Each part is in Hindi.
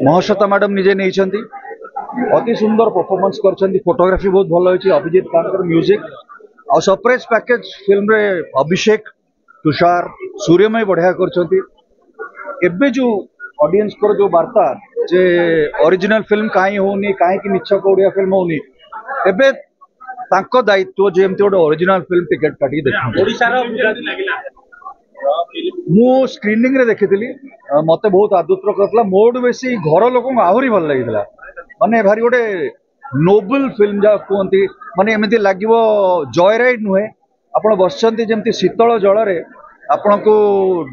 महाश्वेता मैडम निजे नहीं अति सुंदर परफॉर्मेंस कर फोटोग्राफी बहुत भल होती अभिजीत खान म्यूजिक और सरप्राइज पैकेज फिल्म रे अभिषेक तुषार सूर्यमय बढ़िया कर जो ऑडियंस को जो वार्ता जे ओरिजिनल फिल्म कहीं होनी कहीं निछक ओडिया फिल्म होनी एबे तांको दायित्व जेमती गोटे ओरिजिनल फिल्म टिकेट काटी देख मु स्क्रीनिंग रे देखी मत बहुत आदुत्र करता मोड बेसी घर लोक आहरी भल लगी माने भारी गोटे नोबल फिल्म जहाँ कहते माने एमती लगे जय राइड नुहे आपड़ बसंती जमती शीतल जल आपण को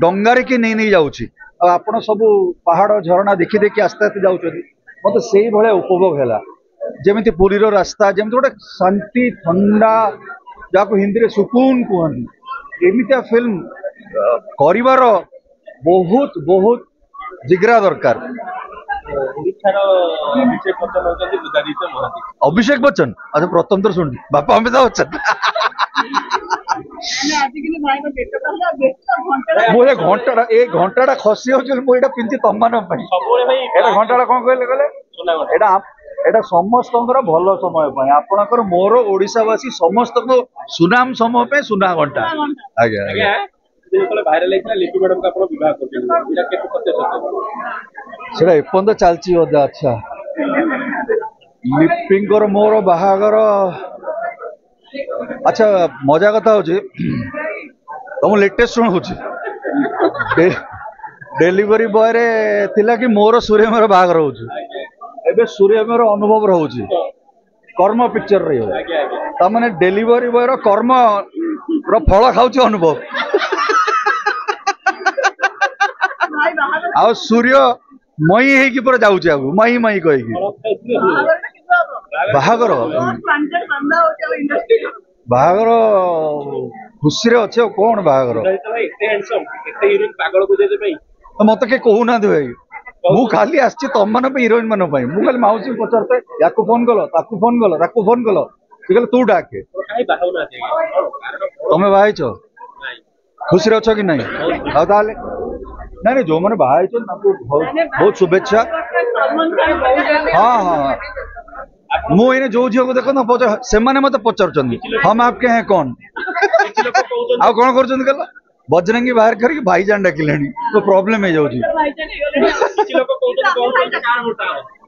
डंगारे कि नहीं जाऊँगी आपण सब पहाड़ झरणा देखी देखी आस्ते आस्ते जाऊँ मत से भाया उपभोग है जमी पुरी रास्ता जमी गोटे शांति ठंडा जहाँ हिंदी में सुकून कहते एमतिया फिल्म करिवार बहुत बहुत जिगरा दरकार। अभिषेक बच्चन अच्छा प्रथम थर शुणी बापा अमिताभ बच्चन मुझे घंटा खसी हो पिंधि तम मान घंटा कौन कहले एटा समस्त भल समय आपणकर मोर ओडिशावासी समस्त सुनाम समय पे सुना घंटा आज्ञा भाइराल लिपि मैडम का विवाह कर एपर्त चलती बोधे। अच्छा लिपिंकर मोर बाहागर अच्छा मजा कथा हूँ तुम लेटेस्ट शुण हूँ डेलीवरी बॉय रे थिला कि मोर सूर्यमर बाहागर हो सूर्यमर अनुभव रोचे कर्म पिक्चर रे माने डेलीवरी बॉय कर्म फल खाऊ अनुभव आ सूर्य मई है पूरा जाऊँ आगु मई मई कही बाहागर बाहागर खुशी अच्छे कौन बाहागर मत के कहूना भाई मु खाली आसी तुम मान हिरोइन मान मु खाली माउसी पचारते या फोन कल ताकू फोन कल ताकू फोन कल कहले तू डाके तुम्हें बाहच खुशी अच्छ कि नहीं आले ना नहीं जो मैंने बाहर बहुत शुभेच्छा। हाँ हाँ मुझे जो झील को देख ना पचार से मत पचार हम आपके हैं कौन आ कौन कर बजरंगी बाहर करके भाईजान डाकिले तो प्रॉब्लम है जाऊँ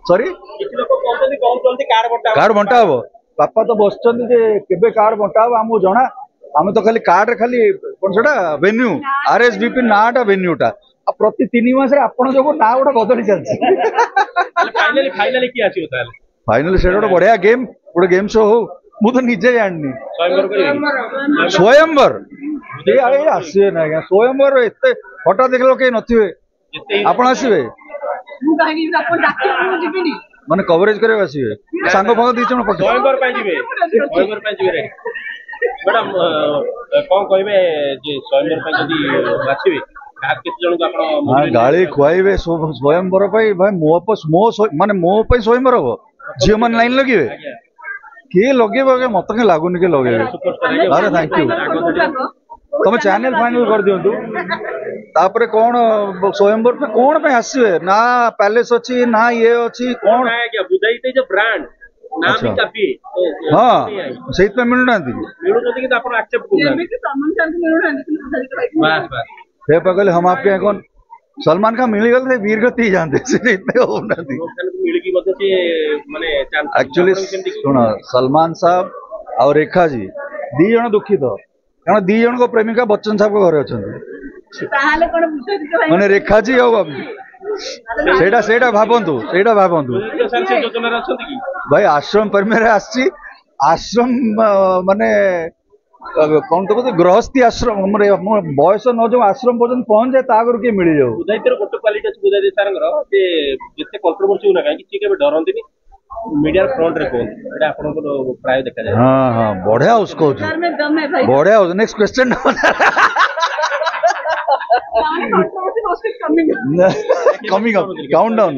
सॉरी कार्ड बंटा हम बापा तो बस कार्ड बंटा हम आमको जना आम तो खाली कार्ड खाली कौन सा वेन्यू आरएसवीपी नाटा वेन्यूटा प्रति 3 मास आपण जो ना गोटे बदली चलती फाइनली से गोटे बढ़िया गेम गोटे गेम शो हो मु तो निजे जाननी स्वयंवर आसवे ना क्या स्वयंवर एत हटा देख लो कहीं नथिबे आपण आसवे माने कवरेज करे आसवे सांग फांग दी जण स्वयंवर पे जिवे स्वयंवर पे जिवे मैडम कोन कहबे जे स्वयंवर पे जदी आसीबे गाड़ी खुआबे स्वयंवर भाई मो माने मो स्वयंवर हम झील मैंने लाइन लगे किए लगे मत के लगुनि के लगे अरे थैंक यू तुम चैनल फाइनल कर दिंतु तापर कौन स्वयंवर पे कौन पे आसवे ना पैलेस अच्छी ना ये अच्छी कौन ब्रांड हाँ से मिलूना कहले हम आपके कौन सलमान खान मिल गए वीर गति जानते एक्चुअली शुण सलमान साहब और रेखा जी दी जन दुखित कारण दी जन को प्रेमिका बच्चन साहब को घरे अच्छा माने रेखा जी सेटा भावंतु भाई आश्रम प्रेमी आश्रम माने कौन तो कहते गृहस्थी आश्रम बयस न जो आश्रम पर्यटन पहुंच जाए तागर किए मिल जाऊ गोटे क्वालिटी अच्छी बुदाई सर कंट्रोवर्सी होना कहीं डरती मीडिया फ्रंट रे कोन आपन प्राय देखा जाए। हाँ हाँ बढ़िया उसको बढ़िया next question coming up countdown